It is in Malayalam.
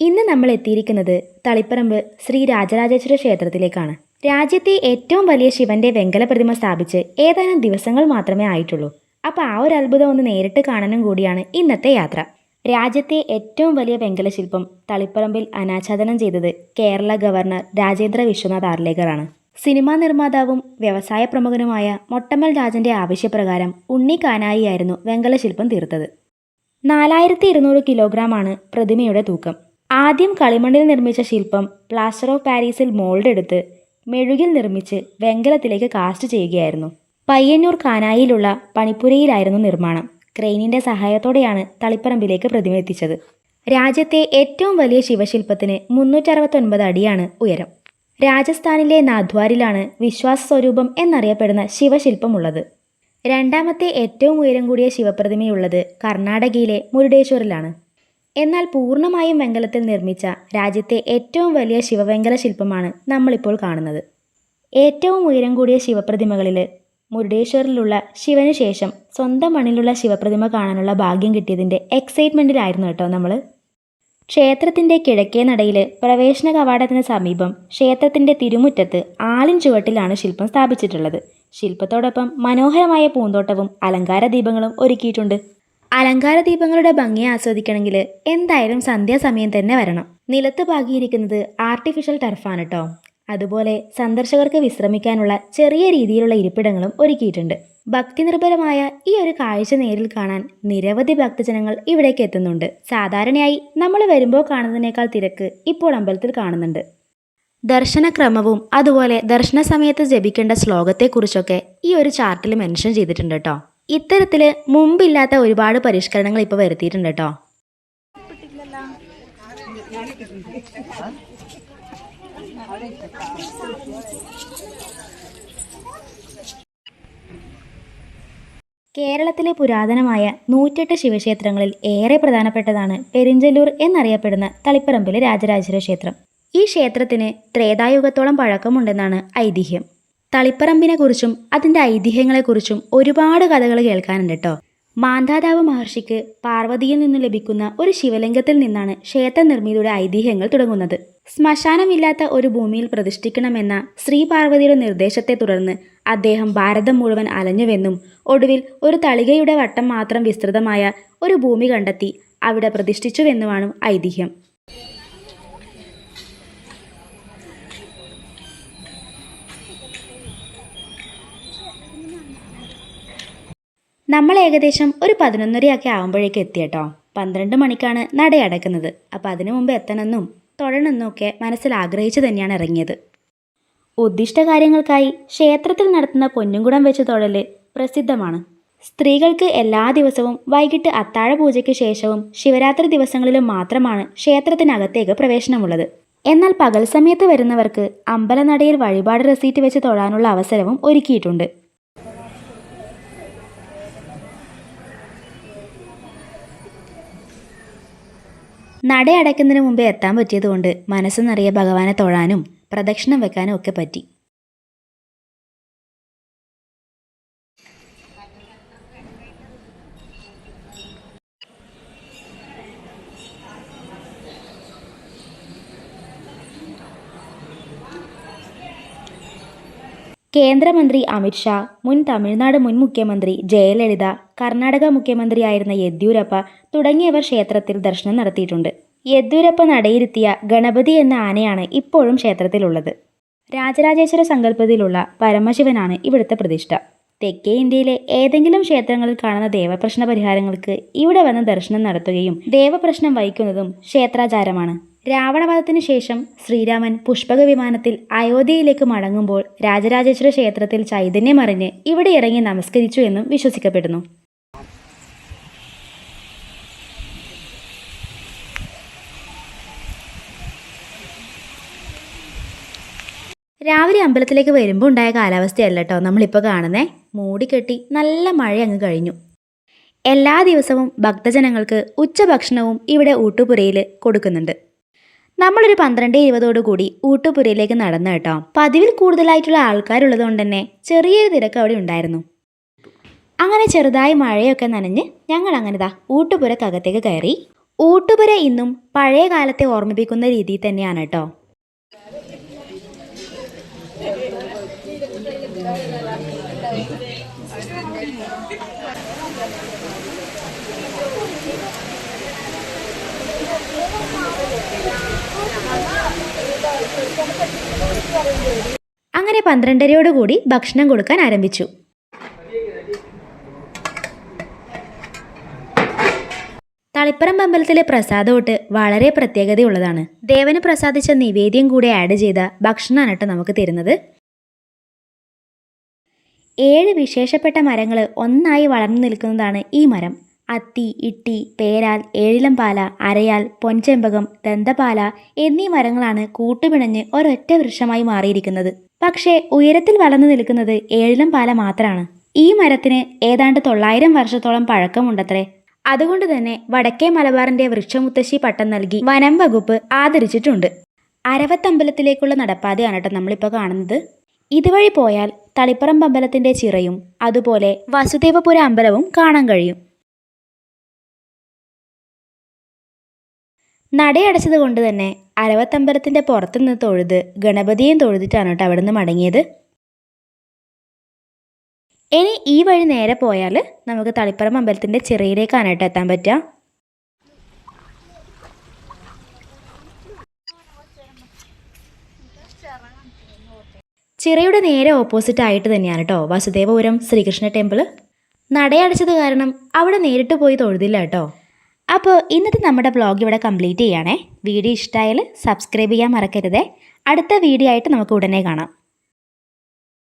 ഇന്ന് നമ്മൾ എത്തിയിരിക്കുന്നത് തളിപ്പറമ്പ് ശ്രീ രാജരാജേശ്വര ക്ഷേത്രത്തിലേക്കാണ്. രാജ്യത്തെ ഏറ്റവും വലിയ ശിവന്റെ വെങ്കല പ്രതിമ സ്ഥാപിച്ച് ഏതാനും ദിവസങ്ങൾ മാത്രമേ ആയിട്ടുള്ളൂ. അപ്പോൾ ആ ഒരു അത്ഭുതം ഒന്ന് നേരിട്ട് കാണാനും കൂടിയാണ് ഇന്നത്തെ യാത്ര. രാജ്യത്തെ ഏറ്റവും വലിയ വെങ്കല ശില്പം തളിപ്പറമ്പിൽ അനാച്ഛാദനം ചെയ്തത് കേരള ഗവർണർ രാജേന്ദ്ര വിശ്വനാഥ് ആർലേക്കറാണ്. സിനിമാ നിർമ്മാതാവും വ്യവസായ പ്രമുഖനുമായ മൊട്ടമ്മൽ രാജന്റെ ആവശ്യപ്രകാരം ഉണ്ണി കാനായിയായിരുന്നു വെങ്കല ശില്പം തീർത്തത്. 4200 കിലോഗ്രാമാണ് പ്രതിമയുടെ തൂക്കം. ആദ്യം കളിമണ്ണിൽ നിർമ്മിച്ച ശില്പം പ്ലാസ്റ്റർ ഓഫ് പാരീസിൽ മോൾഡ് എടുത്ത് മെഴുകിൽ നിർമ്മിച്ച് വെങ്കലത്തിലേക്ക് കാസ്റ്റ് ചെയ്യുകയായിരുന്നു. പയ്യന്നൂർ കാനായിലുള്ള പണിപ്പുരയിലായിരുന്നു നിർമ്മാണം. ക്രെയിനിന്റെ സഹായത്തോടെയാണ് തളിപ്പറമ്പിലേക്ക് പ്രതിമ എത്തിച്ചത്. രാജ്യത്തെ ഏറ്റവും വലിയ ശിവശില്പത്തിന് 369 അടിയാണ് ഉയരം. രാജസ്ഥാനിലെ നാഥ്വാരിലാണ് വിശ്വാസ സ്വരൂപം എന്നറിയപ്പെടുന്ന ശിവശില്പമുള്ളത്. രണ്ടാമത്തെ ഏറ്റവും ഉയരം കൂടിയ ശിവപ്രതിമയുള്ളത് കർണാടകയിലെ മുരുഡേശ്വറിലാണ്. എന്നാൽ പൂർണ്ണമായും വെങ്കലത്തിൽ നിർമ്മിച്ച രാജ്യത്തെ ഏറ്റവും വലിയ ശിവവെങ്കല ശില്പമാണ് നമ്മളിപ്പോൾ കാണുന്നത്. ഏറ്റവും ഉയരം കൂടിയ ശിവപ്രതിമകളിൽ മുരുഡേശ്വറിലുള്ള ശിവന് ശേഷം സ്വന്തം മണ്ണിലുള്ള ശിവപ്രതിമ കാണാനുള്ള ഭാഗ്യം കിട്ടിയതിൻ്റെ എക്സൈറ്റ്മെൻറ്റിലായിരുന്നു കേട്ടോ നമ്മൾ. ക്ഷേത്രത്തിൻ്റെ കിഴക്കേ നടയിൽ പ്രവേശന കവാടത്തിന് സമീപം ക്ഷേത്രത്തിൻ്റെ തിരുമുറ്റത്ത് ആലിൻ ചുവട്ടിലാണ് ശില്പം സ്ഥാപിച്ചിട്ടുള്ളത്. ശില്പത്തോടൊപ്പം മനോഹരമായ പൂന്തോട്ടവും അലങ്കാര ദീപങ്ങളും ഒരുക്കിയിട്ടുണ്ട്. അലങ്കാര ദീപങ്ങളുടെ ഭംഗി ആസ്വദിക്കണമെങ്കിൽ എന്തായാലും സന്ധ്യാസമയം തന്നെ വരണം. നിലത്ത് പാകിയിരിക്കുന്നത് ആർട്ടിഫിഷ്യൽ ടർഫാണ് കേട്ടോ. അതുപോലെ സന്ദർശകർക്ക് വിശ്രമിക്കാനുള്ള ചെറിയ രീതിയിലുള്ള ഇരിപ്പിടങ്ങളും ഒരുക്കിയിട്ടുണ്ട്. ഭക്തി നിർഭരമായ ഈ ഒരു കാഴ്ച നേരിൽ കാണാൻ നിരവധി ഭക്തജനങ്ങൾ ഇവിടേക്ക് എത്തുന്നുണ്ട്. സാധാരണയായി നമ്മൾ വരുമ്പോൾ കാണുന്നതിനേക്കാൾ തിരക്ക് ഇപ്പോൾ അമ്പലത്തിൽ കാണുന്നുണ്ട്. ദർശനക്രമവും അതുപോലെ ദർശന സമയത്ത് ജപിക്കേണ്ട ശ്ലോകത്തെക്കുറിച്ചൊക്കെ ഈ ഒരു ചാർട്ടിൽ മെൻഷൻ ചെയ്തിട്ടുണ്ട് കേട്ടോ. ഇത്തരത്തിൽ മുമ്പില്ലാത്ത ഒരുപാട് പരിഷ്കരണങ്ങൾ ഇപ്പോൾ വരുത്തിയിട്ടുണ്ട് കേട്ടോ. കേരളത്തിലെ പുരാതനമായ 108 ശിവക്ഷേത്രങ്ങളിൽ ഏറെ പ്രധാനപ്പെട്ടതാണ് പെരിഞ്ചല്ലൂർ എന്നറിയപ്പെടുന്ന തളിപ്പറമ്പിലെ രാജരാജേശ്വര ക്ഷേത്രം. ഈ ക്ഷേത്രത്തിന് ത്രേതായുഗത്തോളം പഴക്കമുണ്ടെന്നാണ് ഐതിഹ്യം. തളിപ്പറമ്പിനെക്കുറിച്ചും അതിൻ്റെ ഐതിഹ്യങ്ങളെക്കുറിച്ചും ഒരുപാട് കഥകൾ കേൾക്കാനുണ്ട് കേട്ടോ. മാന്ധാതാവ് മഹർഷിക്ക് പാർവതിയിൽ നിന്ന് ലഭിക്കുന്ന ഒരു ശിവലിംഗത്തിൽ നിന്നാണ് ക്ഷേത്ര നിർമ്മിതിയുടെ ഐതിഹ്യങ്ങൾ തുടങ്ങുന്നത്. ശ്മശാനമില്ലാത്ത ഒരു ഭൂമിയിൽ പ്രതിഷ്ഠിക്കണമെന്ന ശ്രീ പാർവതിയുടെ നിർദ്ദേശത്തെ തുടർന്ന് അദ്ദേഹം ഭാരതം മുഴുവൻ അലഞ്ഞുവെന്നും ഒടുവിൽ ഒരു തളികയുടെ വട്ടം മാത്രം വിസ്തൃതമായ ഒരു ഭൂമി കണ്ടെത്തി അവിടെ പ്രതിഷ്ഠിച്ചുവെന്നുമാണ് ഐതിഹ്യം. നമ്മൾ ഏകദേശം ഒരു 11:30 ആകുമ്പോഴേക്ക് എത്തിയട്ടോ. 12 മണിക്കാണ് നട അടക്കുന്നത്. അപ്പോൾ അതിനു മുമ്പ് എത്തണമെന്നും തൊഴണമെന്നും ഒക്കെ മനസ്സിൽ ആഗ്രഹിച്ചു തന്നെയാണ് ഇറങ്ങിയത്. ഉദ്ദിഷ്ട കാര്യങ്ങൾക്കായി ക്ഷേത്രത്തിൽ നടത്തുന്ന പൊന്നുംകുടം വെച്ച് തൊഴല് പ്രസിദ്ധമാണ്. സ്ത്രീകൾക്ക് എല്ലാ ദിവസവും വൈകിട്ട് അത്താഴ പൂജയ്ക്ക് ശേഷവും ശിവരാത്രി ദിവസങ്ങളിലും മാത്രമാണ് ക്ഷേത്രത്തിനകത്തേക്ക് പ്രവേശനമുള്ളത്. എന്നാൽ പകൽ സമയത്ത് വരുന്നവർക്ക് അമ്പലനടയിൽ വഴിപാട് റെസീറ്റ് വെച്ച് തൊഴാനുള്ള അവസരവും ഒരുക്കിയിട്ടുണ്ട്. നട അടയ്ക്കുന്നതിന് മുമ്പേ എത്താൻ പറ്റിയതുകൊണ്ട് മനസ്സ് നിറയെ ഭഗവാനെ തൊഴാനും പ്രദക്ഷിണം വെക്കാനും ഒക്കെ പറ്റി. കേന്ദ്രമന്ത്രി അമിത്ഷാ, മുൻ തമിഴ്നാട് മുൻ മുഖ്യമന്ത്രി ജയലളിത, കർണാടക മുഖ്യമന്ത്രിയായിരുന്ന യെദ്യൂരപ്പ തുടങ്ങിയവർ ക്ഷേത്രത്തിൽ ദർശനം നടത്തിയിട്ടുണ്ട്. യെദ്യൂരപ്പ നടയിരുത്തിയ ഗണപതി എന്ന ആനയാണ് ഇപ്പോഴും ക്ഷേത്രത്തിലുള്ളത്. രാജരാജേശ്വര സങ്കല്പത്തിലുള്ള പരമശിവനാണ് ഇവിടുത്തെ പ്രതിഷ്ഠ. തെക്കേ ഇന്ത്യയിലെ ഏതെങ്കിലും ക്ഷേത്രങ്ങളിൽ കാണുന്ന ദേവപ്രശ്ന പരിഹാരങ്ങൾക്ക് ഇവിടെ വന്ന് ദർശനം നടത്തുകയും ദേവപ്രശ്നം വഹിക്കുന്നതും ക്ഷേത്രാചാരമാണ്. രാവണവധത്തിനു ശേഷം ശ്രീരാമൻ പുഷ്പക വിമാനത്തിൽ അയോധ്യയിലേക്ക് മടങ്ങുമ്പോൾ രാജരാജേശ്വര ക്ഷേത്രത്തിൽ ചൈതന്യമറിഞ്ഞ് ഇവിടെ ഇറങ്ങി നമസ്കരിച്ചു എന്നും വിശ്വസിക്കപ്പെടുന്നു. രാവിലെ അമ്പലത്തിലേക്ക് വരുമ്പോൾ ഉണ്ടായ കാലാവസ്ഥയല്ല കേട്ടോ നമ്മളിപ്പോൾ കാണുന്നേ. മൂടിക്കെട്ടി നല്ല മഴ അങ്ങ് കഴിഞ്ഞു. എല്ലാ ദിവസവും ഭക്തജനങ്ങൾക്ക് ഉച്ചഭക്ഷണവും ഇവിടെ ഊട്ടുപുരയിൽ കൊടുക്കുന്നുണ്ട്. നമ്മളൊരു 12:20 കൂടി ഊട്ടുപുരയിലേക്ക് നടന്നു കേട്ടോ. പതിവിൽ കൂടുതലായിട്ടുള്ള ആൾക്കാരുള്ളത് കൊണ്ട് തന്നെ ചെറിയൊരു തിരക്ക് അവിടെ ഉണ്ടായിരുന്നു. അങ്ങനെ ചെറുതായി മഴയൊക്കെ നനഞ്ഞ് ഞങ്ങൾ അങ്ങനെ ഊട്ടുപുരക്കകത്തേക്ക് കയറി. ഊട്ടുപുര ഇന്നും പഴയ കാലത്തെ ഓർമ്മിപ്പിക്കുന്ന രീതിയിൽ തന്നെയാണ് കേട്ടോ. അങ്ങനെ 12:30യോടുകൂടി ഭക്ഷണം കൊടുക്കാൻ ആരംഭിച്ചു. തളിപ്പറമ്പ് അമ്പലത്തിലെ പ്രസാദമൂട്ട് വളരെ പ്രത്യേകതയുള്ളതാണ്. ദേവന് പ്രസാദിച്ച നിവേദ്യം കൂടെ ആഡ് ചെയ്ത ഭക്ഷണമാണ് കേട്ടോ നമുക്ക് തരുന്നത്. 7 വിശേഷപ്പെട്ട മരങ്ങൾ ഒന്നായി വളർന്നു നിൽക്കുന്നതാണ് ഈ മരം. അത്തി, ഇട്ടി, പേരാൽ, ഏഴിലംപാല, അരയാൽ, പൊൻചെമ്പകം, ദന്തപാല എന്നീ മരങ്ങളാണ് കൂട്ടുപിണഞ്ഞ് ഒരൊറ്റ വൃക്ഷമായി മാറിയിരിക്കുന്നത്. പക്ഷേ ഉയരത്തിൽ വളർന്നു നിൽക്കുന്നത് ഏഴിലംപാല മാത്രമാണ്. ഈ മരത്തിന് ഏതാണ്ട് 900 വർഷത്തോളം പഴക്കമുണ്ടത്രേ. അതുകൊണ്ട് തന്നെ വടക്കേ മലബാറിന്റെ വൃക്ഷമുത്തശ്ശി പട്ടം നൽകി വനം വകുപ്പ് ആദരിച്ചിട്ടുണ്ട്. അരവത്തമ്പലത്തിലേക്കുള്ള നടപ്പാതയാണ് കേട്ടോ നമ്മളിപ്പോൾ കാണുന്നത്. ഇതുവഴി പോയാൽ തളിപ്പറമ്പ് അമ്പലത്തിന്റെ ചിറയും അതുപോലെ വസുദേവപുര അമ്പലവും കാണാൻ കഴിയും. നടയടച്ചത് കൊണ്ട് തന്നെ അരവത്തമ്പലത്തിന്റെ പുറത്തുനിന്ന് തൊഴുത് ഗണപതിയെയും തൊഴുതിട്ടാണ് കേട്ടോ അവിടെ നിന്ന് മടങ്ങിയത്. ഇനി ഈ വഴി നേരെ പോയാൽ നമുക്ക് തളിപ്പറമ്പ് അമ്പലത്തിന്റെ ചിറയിലേക്കാണ് കേട്ടോ എത്താൻ പറ്റുക. ചിറയുടെ നേരെ ഓപ്പോസിറ്റ് ആയിട്ട് തന്നെയാണ് കേട്ടോ വസുദേവപുരം ശ്രീകൃഷ്ണ ടെമ്പിൾ. നടയടച്ചത് കാരണം അവിടെ നേരിട്ട് പോയി തൊഴുതില്ല കേട്ടോ. അപ്പോൾ ഇന്നത്തെ നമ്മുടെ വ്ളോഗ് ഇവിടെ കംപ്ലീറ്റ് ചെയ്യണേ. വീഡിയോ ഇഷ്ടമായാൽ സബ്സ്ക്രൈബ് ചെയ്യാൻ മറക്കരുതേ. അടുത്ത വീഡിയോ ആയിട്ട് നമുക്ക് ഉടനെ കാണാം.